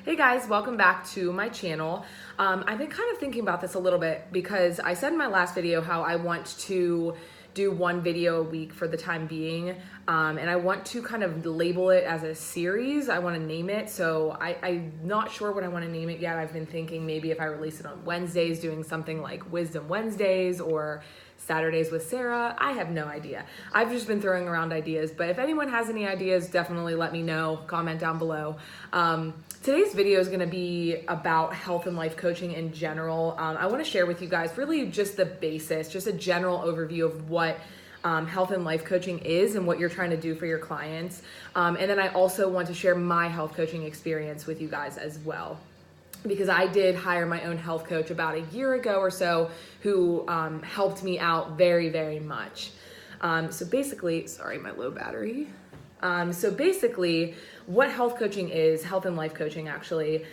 Hey guys, welcome back to my channel. I've been kind of thinking about this a little bit because I said in my last video how I want to do one video a week for the time being, and I want to kind of label it as a series. I want to name it, so I'm not sure what I want to name it yet. I've been thinking maybe if I release it on Wednesdays, doing something like Wisdom Wednesdays or Saturdays with Sarah. I have no idea. I've just been throwing around ideas, but if anyone has any ideas, definitely let me know. Comment down below. Today's video is going to be about health and life coaching in general. I want to share with you guys really just the basis, just a general overview of what health and life coaching is and what you're trying to do for your clients. And then I also want to share my health coaching experience with you guys as well, because I did hire my own health coach about a year ago or so who helped me out very, very much. So basically, sorry, my low battery. So basically, what health coaching is, health and life coaching actually,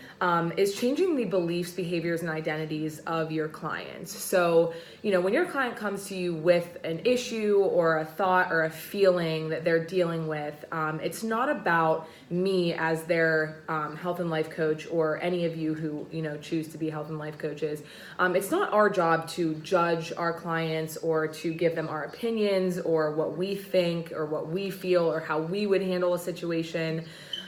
is changing the beliefs, behaviors, and identities of your clients. So, when your client comes to you with an issue or a thought or a feeling that they're dealing with, it's not about me as their health and life coach or any of you who, choose to be health and life coaches. It's not our job to judge our clients or to give them our opinions or what we think or what we feel or how we would handle a situation.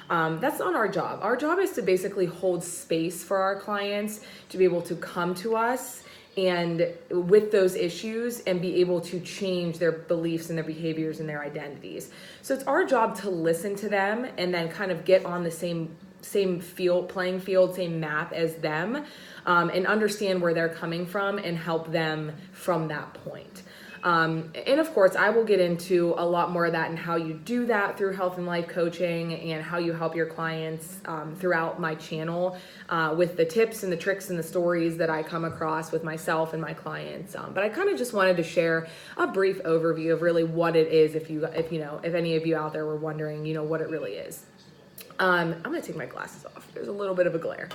That's not our job. Our job is to basically hold space for our clients to be able to come to us and with those issues and be able to change their beliefs and their behaviors and their identities. So it's our job to listen to them and then kind of get on the same playing field, same map as them, and understand where they're coming from and help them from that point. And of course, I will get into a lot more of that and how you do that through health and life coaching and how you help your clients throughout my channel with the tips and the tricks and the stories that I come across with myself and my clients. But I kind of just wanted to share a brief overview of really what it is if any of you out there were wondering, what it really is. I'm going to take my glasses off. There's a little bit of a glare.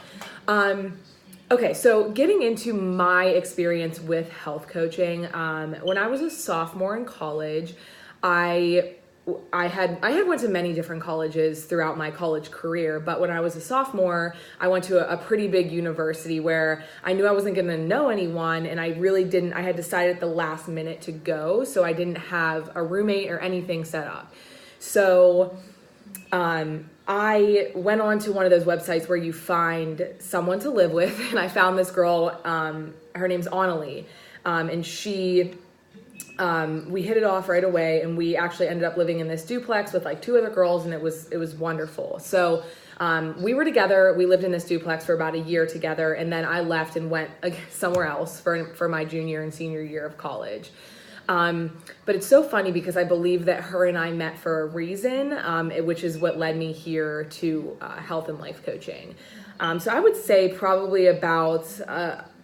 Okay, so getting into my experience with health coaching, when I was a sophomore in college, I had went to many different colleges throughout my college career, but when I was a sophomore, I went to a pretty big university where I knew I wasn't going to know anyone, and I had decided at the last minute to go, so I didn't have a roommate or anything set up. So I went on to one of those websites where you find someone to live with, and I found this girl, her name's Annalie, and we hit it off right away, and we actually ended up living in this duplex with like two other girls, and it was wonderful. So we were together, we lived in this duplex for about a year together, and then I left and went somewhere else for my junior and senior year of college. But it's so funny because I believe that her and I met for a reason, which is what led me here to health and life coaching. So I would say probably about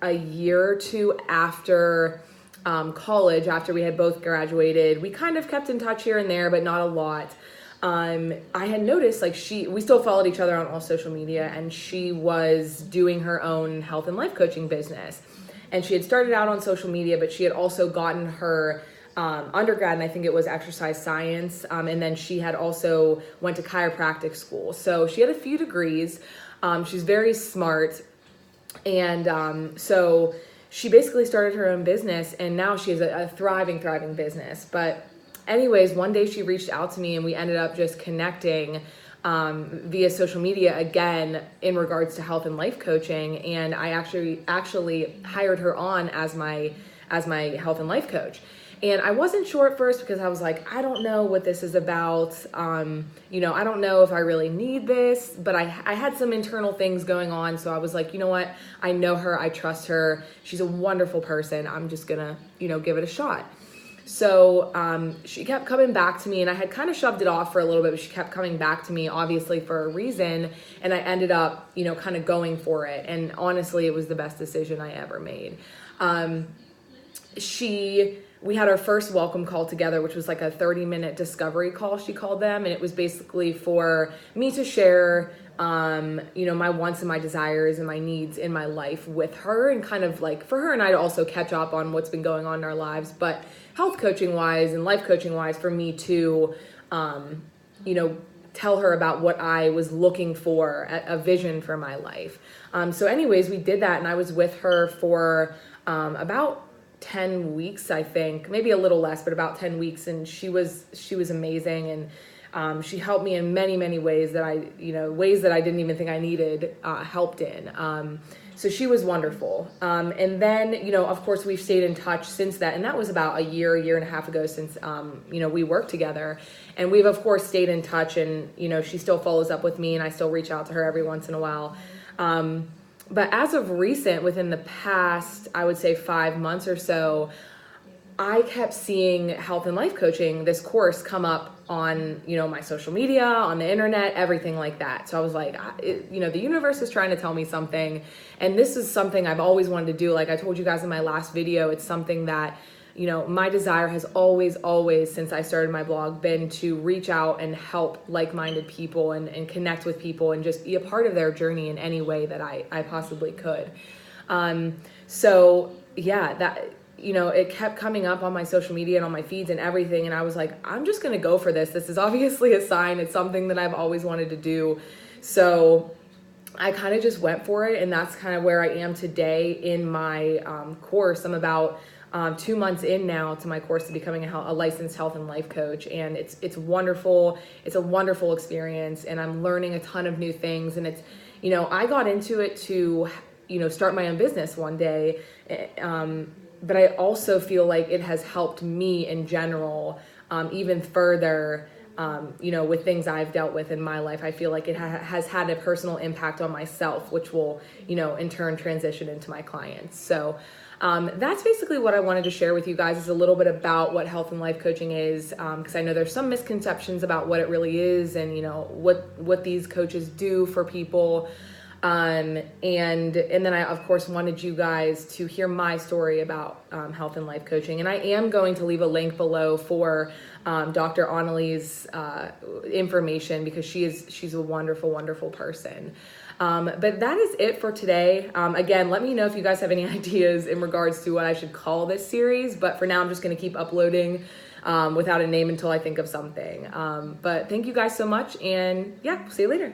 a year or two after college, after we had both graduated, we kind of kept in touch here and there, but not a lot. I had noticed we still followed each other on all social media, and she was doing her own health and life coaching business. And she had started out on social media, but she had also gotten her undergrad, and I think it was exercise science. And then she had also went to chiropractic school. So she had a few degrees. She's very smart. And so she basically started her own business, and now she has a thriving business. But anyways, one day she reached out to me, and we ended up just connecting via social media again in regards to health and life coaching, and I actually hired her on as my health and life coach. And I wasn't sure at first because I was like, I don't know what this is about. I don't know if I really need this, but I had some internal things going on. So I was like, you know what? I know her. I trust her. She's a wonderful person. I'm just gonna, give it a shot. So she kept coming back to me, and I had kind of shoved it off for a little bit, but she kept coming back to me, obviously for a reason, and I ended up, kind of going for it. And honestly, it was the best decision I ever made. We had our first welcome call together, which was like a 30-minute discovery call, she called them, and it was basically for me to share my wants and my desires and my needs in my life with her, and kind of like for her and I to also catch up on what's been going on in our lives, but health coaching wise and life coaching wise for me to, tell her about what I was looking for, a vision for my life. So anyways, we did that, and I was with her for about 10 weeks, I think, maybe a little less, but about 10 weeks. And she was amazing. And she helped me in many, many ways that ways that I didn't even think I needed helped in. So she was wonderful. And then, of course, we've stayed in touch since that. And that was about a year and a half ago since, we worked together. And we've, of course, stayed in touch. And, she still follows up with me, and I still reach out to her every once in a while. But as of recent, within the past, I would say 5 months or so, I kept seeing health and life coaching, this course, come up on, my social media, on the internet, everything like that. So I was like, the universe is trying to tell me something. And this is something I've always wanted to do. Like I told you guys in my last video, it's something that, my desire has always, since I started my blog, been to reach out and help like-minded people and connect with people and just be a part of their journey in any way that I possibly could. So yeah, that, it kept coming up on my social media and on my feeds and everything. And I was like, I'm just going to go for this. This is obviously a sign. It's something that I've always wanted to do. So I kind of just went for it. And that's kind of where I am today in my course. I'm about 2 months in now to my course to becoming a licensed health and life coach. And it's wonderful. It's a wonderful experience. And I'm learning a ton of new things. And it's, I got into it to, start my own business one day. But I also feel like it has helped me in general, even further, with things I've dealt with in my life. I feel like it has had a personal impact on myself, which will, in turn transition into my clients. So that's basically what I wanted to share with you guys, is a little bit about what health and life coaching is, because I know there's some misconceptions about what it really is and, what these coaches do for people. And then I, of course, wanted you guys to hear my story about health and life coaching. And I am going to leave a link below for Dr. Annalie's information, because she's a wonderful, wonderful person. But that is it for today. Again, let me know if you guys have any ideas in regards to what I should call this series. But for now, I'm just going to keep uploading without a name until I think of something. But thank you guys so much. And yeah, see you later.